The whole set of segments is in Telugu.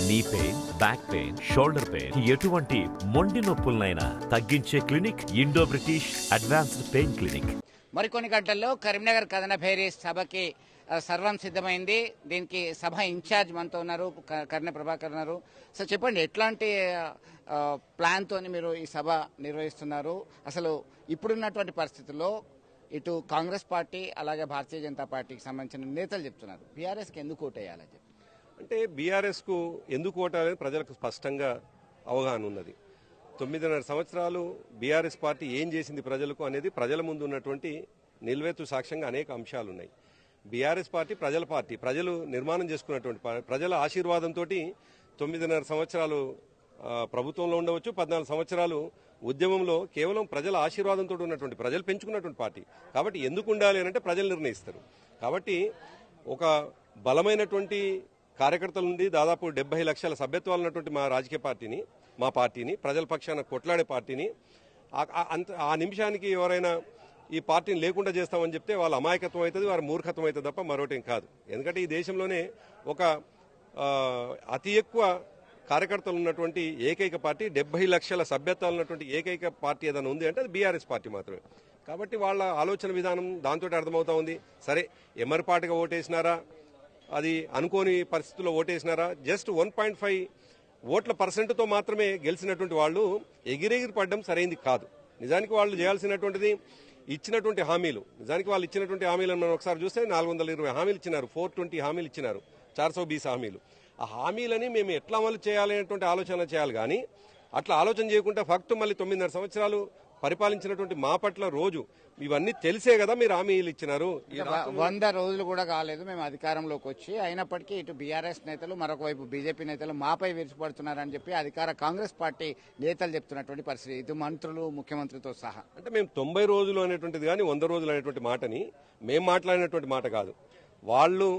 Knee pain, back pain, shoulder pain, ఎటువంటి మొండి నొప్పులనైనా తగ్గించే clinic Indo British advanced pain clinic. మరికొన్ని గంటల్లో కరీంనగర్ కథన భేరీ సభకి సర్వం సిద్ధమైంది. దీనికి సభ ఇన్ఛార్జ్ మనతో ఉన్నారు, కర్ణ ప్రభాకర్ ఉన్నారు. సో చెప్పండి, ఎట్లాంటి ప్లాన్ తోని మీరు ఈ సభ నిర్వహిస్తున్నారు? అసలు ఇప్పుడున్నటువంటి పరిస్థితుల్లో ఇటు కాంగ్రెస్ పార్టీ అలాగే భారతీయ జనతా పార్టీకి సంబంధించిన నేతలు చెప్తున్నారు బీఆర్ఎస్కి ఎందుకు ఓటేయాలని చెప్పి. అంటే బీఆర్ఎస్కు ఎందుకు ఓటాలని ప్రజలకు స్పష్టంగా అవగాహన ఉన్నది. 9.5 సంవత్సరాలు బీఆర్ఎస్ పార్టీ ఏం చేసింది ప్రజలకు అనేది ప్రజల ముందు ఉన్నటువంటి నిల్వెత్తు సాక్ష్యంగా అనేక అంశాలు ఉన్నాయి. బీఆర్ఎస్ పార్టీ ప్రజల పార్టీ, ప్రజలు నిర్మాణం చేసుకున్నటువంటి ప్రజల ఆశీర్వాదంతో 9.5 సంవత్సరాలు ప్రభుత్వంలో ఉండవచ్చు, 14 సంవత్సరాలు ఉద్యమంలో కేవలం ప్రజల ఆశీర్వాదంతో ఉన్నటువంటి, ప్రజలు పెంచుకున్నటువంటి పార్టీ. కాబట్టి ఎందుకు ఉండాలి అని అంటే ప్రజలు నిర్ణయిస్తారు. కాబట్టి ఒక బలమైనటువంటి కార్యకర్తల నుండి దాదాపు 70 లక్షల సభ్యత్వాలు ఉన్నటువంటి మా రాజకీయ పార్టీని, మా పార్టీని, ప్రజల పక్షాన కొట్లాడే పార్టీని ఆ నిమిషానికి ఎవరైనా ఈ పార్టీని లేకుండా చేస్తామని చెప్తే వాళ్ళ అమాయకత్వం అవుతుంది, వారి మూర్ఖత్వం అవుతుంది తప్ప మరొకటేం కాదు. ఎందుకంటే ఈ దేశంలోనే ఒక అతి ఎక్కువ కార్యకర్తలు ఉన్నటువంటి ఏకైక పార్టీ, 70 లక్షల సభ్యత్వాలు ఉన్నటువంటి ఏకైక పార్టీ ఏదైనా ఉంది అంటే అది బీఆర్ఎస్ పార్టీ మాత్రమే. కాబట్టి వాళ్ళ ఆలోచన విధానం దాంతో అర్థమవుతా ఉంది. సరే, ఎమ్మరిపాటుగా ఓటేసినారా, అది అనుకోని పరిస్థితుల్లో ఓటేసినారా, జస్ట్ 1.5 ఓట్ల పర్సెంట్తో మాత్రమే గెలిచినటువంటి వాళ్ళు ఎగిరెగిరి పడడం సరైంది కాదు. నిజానికి వాళ్ళు చేయాల్సినటువంటిది ఇచ్చినటువంటి హామీలు, నిజానికి వాళ్ళు ఇచ్చినటువంటి హామీలను మనం ఒకసారి చూస్తే 420 హామీలు ఇచ్చినారు, 420 హామీలు ఇచ్చినారు, 420 హామీలు. ఆ హామీలని మేము ఎట్లా అమలు చేయాలి అనేటువంటి ఆలోచన చేయాలి. కానీ అట్లా ఆలోచన చేయకుండా ఫక్త్ మళ్ళీ 9.5 సంవత్సరాలు పరిపాలించినటువంటి మా పట్ల రోజు ఇవన్నీ తెలిసే కదా మీరు హామీలు ఇచ్చినారు. 100 రోజులు కూడా కాలేదు మేము అధికారంలోకి వచ్చి, అయినప్పటికీ ఇటు బీఆర్ఎస్ నేతలు, మరొక వైపు బీజేపీ నేతలు మాపై విరుచుపడుతున్నారని చెప్పి అధికార కాంగ్రెస్ పార్టీ నేతలు చెప్తున్నటువంటి పరిస్థితి, ఇటు మంత్రులు, ముఖ్యమంత్రితో సహా. అంటే మేము 90 రోజులు అనేటువంటిది కానీ 100 రోజులు అనేటువంటి మాటని మేము మాట్లాడినటువంటి మాట కాదు. వాళ్ళు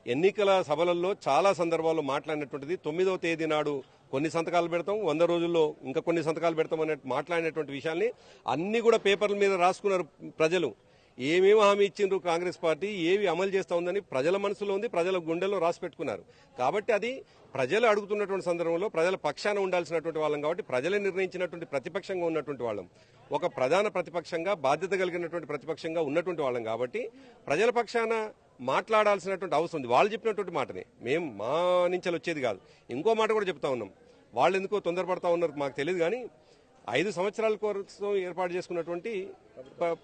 ఎన్నికల సభలలో చాలా సందర్భాల్లో మాట్లాడినటువంటిది 9వ తేదీ నాడు కొన్ని సంతకాలు పెడతాం, 100 రోజుల్లో ఇంకా కొన్ని సంతకాలు పెడతాం అనే మాట్లాడినటువంటి విషయాల్ని అన్ని కూడా పేపర్ల మీద రాసుకున్నారు. ప్రజలు ఏమేమి హామీ ఇచ్చిండ్రు కాంగ్రెస్ పార్టీ, ఏవి అమలు చేస్తా ఉందని ప్రజల మనసులో ఉంది, ప్రజల గుండెల్లో రాసి పెట్టుకున్నారు. కాబట్టి అది ప్రజలు అడుగుతున్నటువంటి సందర్భంలో ప్రజల పక్షాన ఉండాల్సినటువంటి వాళ్ళం. కాబట్టి ప్రజలే నిర్ణయించినటువంటి ప్రతిపక్షంగా ఉన్నటువంటి వాళ్ళం, ఒక ప్రధాన ప్రతిపక్షంగా, బాధ్యత కలిగినటువంటి ప్రతిపక్షంగా ఉన్నటువంటి వాళ్ళం. కాబట్టి ప్రజల పక్షాన మాట్లాడాల్సినటువంటి అవసరం ఉంది. వాళ్ళు చెప్పినటువంటి మాటనే మేము మా నుంచి వచ్చేది కాదు. ఇంకో మాట కూడా చెప్తా ఉన్నాం, వాళ్ళు ఎందుకో తొందరపడతా ఉన్నారు మాకు తెలియదు. కానీ 5 సంవత్సరాల కోసం ఏర్పాటు చేసుకున్నటువంటి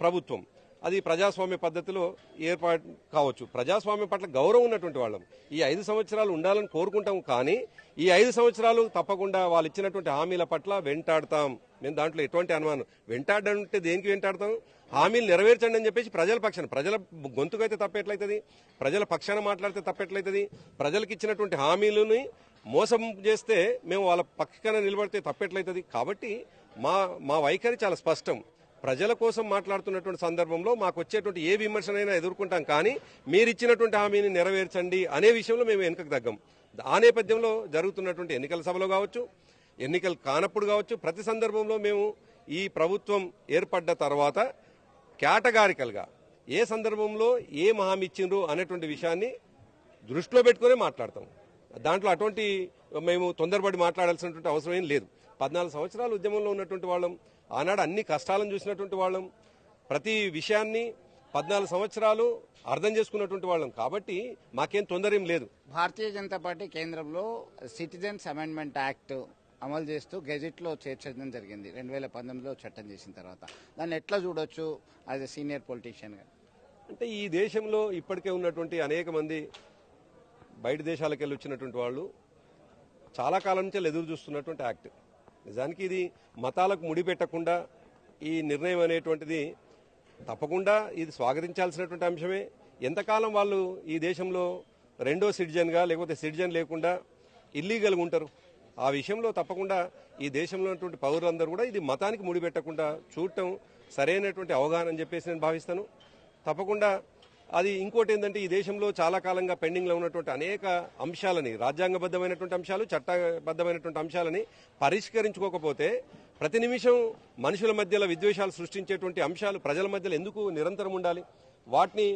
ప్రభుత్వం అది ప్రజాస్వామ్య పద్ధతిలో ఏర్పాటు కావచ్చు. ప్రజాస్వామ్యం పట్ల గౌరవం ఉన్నటువంటి వాళ్ళం ఈ 5 సంవత్సరాలు ఉండాలని కోరుకుంటాం. కానీ ఈ 5 సంవత్సరాలు తప్పకుండా వాళ్ళు ఇచ్చినటువంటి హామీల పట్ల వెంటాడతాం. మేము దాంట్లో ఎటువంటి అనుమానం, వెంటాడంటే దేనికి వెంటాడతాం, హామీలు నెరవేర్చండి అని చెప్పేసి ప్రజల పక్షాన, ప్రజల గొంతుకైతే తప్పెట్లయితుంది, ప్రజల పక్షాన మాట్లాడితే తప్పెట్లయితుంది. ప్రజలకు ఇచ్చినటువంటి హామీలని మోసం చేస్తే మేము వాళ్ళ పక్షాన నిలబడితే తప్పెట్లయితుంది. కాబట్టి మా వైఖరి చాలా స్పష్టం. ప్రజల కోసం మాట్లాడుతున్నటువంటి సందర్భంలో మాకు వచ్చేటువంటి ఏ విమర్శనైనా ఎదుర్కొంటాం. కానీ మీరు ఇచ్చినటువంటి హామీని నెరవేర్చండి అనే విషయంలో మేము వెనుకకు తగ్గం. ఆ నేపథ్యంలో జరుగుతున్నటువంటి ఎన్నికల సభలో కావచ్చు, ఎన్నికలు కానప్పుడు కావచ్చు, ప్రతి సందర్భంలో మేము ఈ ప్రభుత్వం ఏర్పడ్డ తర్వాత కేటగారికల్గా ఏ సందర్భంలో ఏం హామీ ఇచ్చిండ్రు అనేటువంటి విషయాన్ని దృష్టిలో పెట్టుకునే మాట్లాడతాం. దాంట్లో అటువంటి మేము తొందరపడి మాట్లాడాల్సినటువంటి అవసరం ఏం లేదు. 14 సంవత్సరాలు ఉద్యమంలో ఉన్నటువంటి వాళ్ళం, ఆనాడు అన్ని కష్టాలను చూసినటువంటి వాళ్ళం, ప్రతి విషయాన్ని 14 సంవత్సరాలు అర్థం చేసుకున్నటువంటి వాళ్ళం. కాబట్టి మాకేం తొందర ఏం లేదు. భారతీయ జనతా పార్టీ కేంద్రంలో సిటిజన్స్ అమెండ్మెంట్ యాక్ట్ అమలు చేస్తూ గెజిట్లో చేర్చడం జరిగింది 2019లో చట్టం చేసిన తర్వాత. దాన్ని ఎట్లా చూడొచ్చు యాజ్ ఎ సీనియర్ పొలిటీషియన్గా? అంటే ఈ దేశంలో ఇప్పటికే ఉన్నటువంటి అనేక మంది బయట దేశాలకు వెళ్ళి వచ్చినటువంటి వాళ్ళు చాలా కాలం నుంచి ఎదురు చూస్తున్నటువంటి యాక్ట్. నిజానికి ఇది మతాలకు ముడిపెట్టకుండా ఈ నిర్ణయం అనేటువంటిది తప్పకుండా ఇది స్వాగతించాల్సినటువంటి అంశమే. ఎంతకాలం వాళ్ళు ఈ దేశంలో రెండో సిటిజన్గా లేకపోతే సిటిజన్ లేకుండా ఇల్లీగల్గా ఉంటారు? ఆ విషయంలో తప్పకుండా ఈ దేశంలో ఉన్నటువంటి పౌరులందరూ కూడా ఇది మతానికి ముడిపెట్టకుండా చూడటం సరైనటువంటి అవగాహన అని చెప్పేసి నేను భావిస్తాను. తప్పకుండా అది ఇంకోటి ఏంటంటే ఈ దేశంలో చాలా కాలంగా పెండింగ్లో ఉన్నటువంటి అనేక అంశాలని, రాజ్యాంగబద్ధమైనటువంటి అంశాలు, చట్టబద్ధమైనటువంటి అంశాలని పరిష్కరించుకోకపోతే ప్రతి నిమిషం మనుషుల మధ్యలో విద్వేషాలు సృష్టించేటువంటి అంశాలు ప్రజల మధ్యలో ఎందుకు నిరంతరం ఉండాలి? వాటిని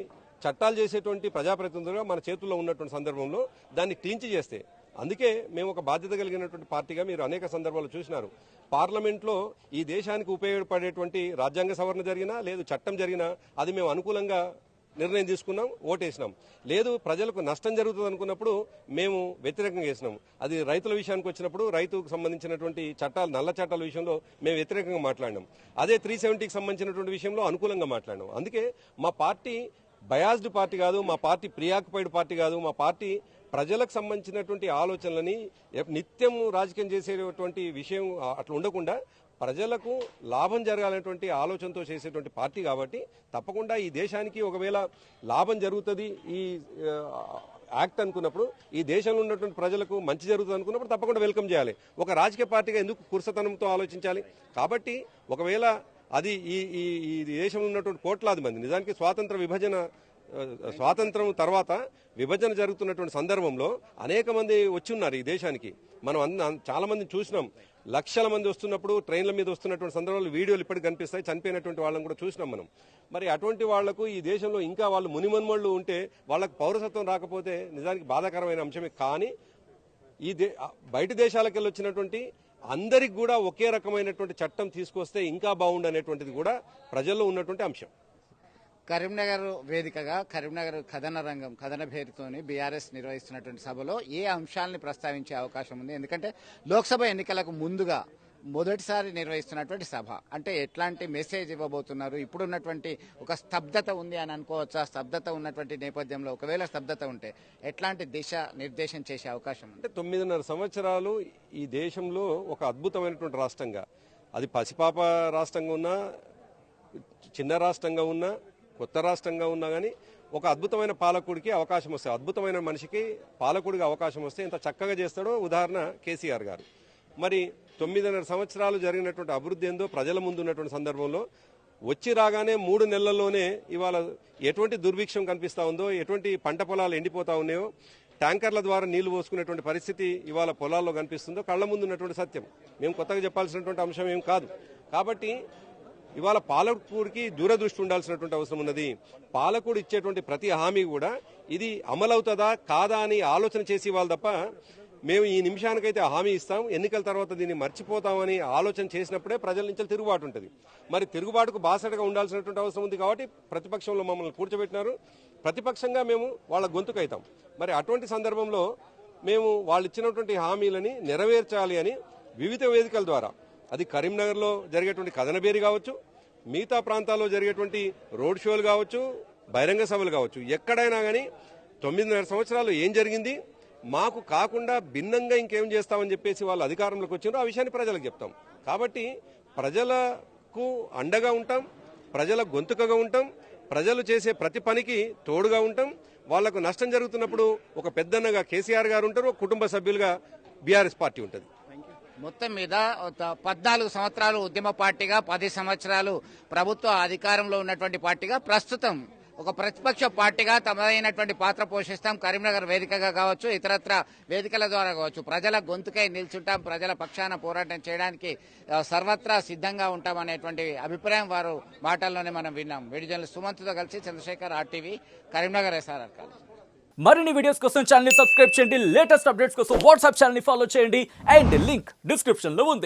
చట్టాలు చేసేటువంటి ప్రజాప్రతినిధులుగా మన చేతుల్లో ఉన్నటువంటి సందర్భంలో దాన్ని క్లీన్ చేస్తే అందుకే మేము ఒక బాధ్యత కలిగినటువంటి పార్టీగా మీరు అనేక సందర్భాలు చూసినారు. పార్లమెంట్లో ఈ దేశానికి ఉపయోగపడేటువంటి రాజ్యాంగ సవరణ జరిగినా లేదు చట్టం జరిగినా అది మేము అనుకూలంగా నిర్ణయం తీసుకున్నాం, ఓటేసినాం. లేదు ప్రజలకు నష్టం జరుగుతుంది అనుకున్నప్పుడు మేము వ్యతిరేకంగా వేసినాం. అది రైతుల విషయానికి వచ్చినప్పుడు రైతుకు సంబంధించినటువంటి చట్టాలు, నల్ల చట్టాల విషయంలో మేము వ్యతిరేకంగా మాట్లాడినాం. అదే 370కి సంబంధించినటువంటి విషయంలో అనుకూలంగా మాట్లాడినాం. అందుకే మా పార్టీ బయాస్డ్ పార్టీ కాదు, మా పార్టీ ప్రియాక్యుపైడ్ పార్టీ కాదు. మా పార్టీ ప్రజలకు సంబంధించినటువంటి ఆలోచనలని నిత్యం రాజకీయం చేసేటువంటి విషయం అట్లా ఉండకుండా ప్రజలకు లాభం జరగాలనేటువంటి ఆలోచనతో చేసేటువంటి పార్టీ కాబట్టి తప్పకుండా ఈ దేశానికి ఒకవేళ లాభం జరుగుతుంది ఈ యాక్ట్ అనుకున్నప్పుడు, ఈ దేశంలో ఉన్నటువంటి ప్రజలకు మంచి జరుగుతుంది అనుకున్నప్పుడు తప్పకుండా వెల్కమ్ చేయాలి. ఒక రాజకీయ పార్టీగా ఎందుకు కుర్సతనంతో ఆలోచించాలి? కాబట్టి ఒకవేళ అది ఈ దేశంలో ఉన్నటువంటి కోట్లాది మంది నిజానికి స్వాతంత్రం తర్వాత విభజన జరుగుతున్నటువంటి సందర్భంలో అనేక మంది వచ్చి ఉన్నారు ఈ దేశానికి. మనం చాలా మందిని చూసినాం. లక్షల మంది వస్తున్నప్పుడు ట్రైన్ల మీద వస్తున్నటువంటి సందర్భాలు వీడియోలు ఇప్పటికి కనిపిస్తాయి. చనిపోయినటువంటి వాళ్ళని కూడా చూసినాం మనం. మరి అటువంటి వాళ్లకు ఈ దేశంలో ఇంకా వాళ్ళు మునిమన్మళ్ళు ఉంటే వాళ్ళకు పౌరసత్వం రాకపోతే నిజానికి బాధాకరమైన అంశమే. కానీ బయట దేశాలకు వెళ్ళి వచ్చినటువంటి అందరికి కూడా ఒకే రకమైనటువంటి చట్టం తీసుకొస్తే ఇంకా బాగుండనేటువంటిది కూడా ప్రజల్లో ఉన్నటువంటి అంశం. కరీంనగర్ వేదికగా కరీంనగర్ కథన పేరుతోని బీఆర్ఎస్ నిర్వహిస్తున్నటువంటి సభలో ఏ అంశాలని ప్రస్తావించే అవకాశం ఉంది? ఎందుకంటే లోక్సభ ఎన్నికలకు ముందుగా మొదటిసారి నిర్వహిస్తున్నటువంటి సభ అంటే ఎట్లాంటి మెసేజ్ ఇవ్వబోతున్నారు? ఇప్పుడున్నటువంటి ఒక స్తబ్దత ఉంది అని అనుకోవచ్చా? స్తబ్దత ఉన్నటువంటి నేపథ్యంలో ఒకవేళ స్తబ్దత ఉంటే ఎట్లాంటి దిశ నిర్దేశం చేసే అవకాశం ఉంది? అంటే 9.5 సంవత్సరాలు ఈ దేశంలో ఒక అద్భుతమైనటువంటి రాష్ట్రంగా, అది పసిపాప రాష్ట్రంగా ఉన్నా, చిన్న రాష్ట్రంగా ఉన్నా, కొత్త రాష్ట్రంగా ఉన్నా కానీ ఒక అద్భుతమైన పాలకుడికి అవకాశం వస్తే, అద్భుతమైన మనిషికి పాలకుడికి అవకాశం వస్తే ఎంత చక్కగా చేస్తాడో ఉదాహరణ కేసీఆర్ గారు. మరి 9.5 సంవత్సరాలు జరిగినటువంటి అభివృద్ధి ఏందో ప్రజల ముందు ఉన్నటువంటి సందర్భంలో వచ్చి రాగానే 3 నెలల్లోనే ఇవాళ ఎటువంటి దుర్భిక్షం కనిపిస్తా ఉందో, ఎటువంటి పంట పొలాలు ఎండిపోతా ఉన్నాయో, ట్యాంకర్ల ద్వారా నీళ్లు పోసుకునేటువంటి పరిస్థితి ఇవాళ పొలాల్లో కనిపిస్తుందో కళ్ల ముందు ఉన్నటువంటి సత్యం. మేము కొత్తగా చెప్పాల్సినటువంటి అంశం ఏం కాదు. కాబట్టి ఇవాళ పాలకుడికి దూరదృష్టి ఉండాల్సినటువంటి అవసరం ఉన్నది. పాలకుడు ఇచ్చేటువంటి ప్రతి హామీ కూడా ఇది అమలవుతుందా కాదా అని ఆలోచన చేసి వాళ్ళు తప్ప మేము ఈ నిమిషానికైతే హామీ ఇస్తాం, ఎన్నికల తర్వాత దీన్ని మర్చిపోతామని ఆలోచన చేసినప్పుడే ప్రజల నుంచి తిరుగుబాటు ఉంటుంది. మరి తిరుగుబాటుకు బాసటగా ఉండాల్సినటువంటి అవసరం ఉంది. కాబట్టి ప్రతిపక్షంలో మమ్మల్ని కూర్చోబెట్టినారు. ప్రతిపక్షంగా మేము వాళ్ళ గొంతుకైతాం. మరి అటువంటి సందర్భంలో మేము వాళ్ళు ఇచ్చినటువంటి హామీలని నెరవేర్చాలి అని వివిధ వేదికల ద్వారా, అది కరీంనగర్లో జరిగేటువంటి కథనబేరి కావచ్చు, మిగతా ప్రాంతాల్లో జరిగేటువంటి రోడ్ షోలు కావచ్చు, బహిరంగ సభలు కావచ్చు, ఎక్కడైనా కానీ 9.5 సంవత్సరాలు ఏం జరిగింది, మాకు కాకుండా భిన్నంగా ఇంకేం చేస్తామని చెప్పేసి వాళ్ళు అధికారంలోకి వచ్చినారో ఆ విషయాన్ని ప్రజలకు చెప్తాం. కాబట్టి ప్రజలకు అండగా ఉంటాం, ప్రజల గొంతుకగా ఉంటాం, ప్రజలు చేసే ప్రతి పనికి తోడుగా ఉంటాం. వాళ్లకు నష్టం జరుగుతున్నప్పుడు ఒక పెద్దన్నగా కేసీఆర్ గారు ఉంటారు, ఒక కుటుంబ సభ్యులుగా బీఆర్ఎస్ పార్టీ ఉంటుంది. మొత్తం మీద 14 సంవత్సరాలు ఉద్యమ పార్టీగా, 10 సంవత్సరాలు ప్రభుత్వ అధికారంలో ఉన్నటువంటి పార్టీగా, ప్రస్తుతం ఒక ప్రతిపక్ష పార్టీగా తమదైనటువంటి పాత్ర పోషిస్తాం. కరీంనగర్ వేదికగా కావచ్చు, ఇతరత్ర వేదికల ద్వారా కావచ్చు, ప్రజల గొంతుకై నిల్చుంటాం, ప్రజల పక్షాన పోరాటం చేయడానికి సర్వత్రా సిద్ధంగా ఉంటామనేటువంటి అభిప్రాయం వారు మాటల్లోనే మనం విన్నాం. వీడియో జర్నలిస్ట్ సుమంత్తో కలిసి Chandrashekar, RTV, Karimnagar SRR college. మరిన్ని వీడియోస్ కోసం ఛానల్ ని సబ్స్క్రైబ్ చేయండి. లేటెస్ట్ అప్డేట్స్ కోసం వాట్సాప్ ఛానల్ ని ఫాలో చేయండి. అండ్ లింక్ డిస్క్రిప్షన్ లో ఉంది.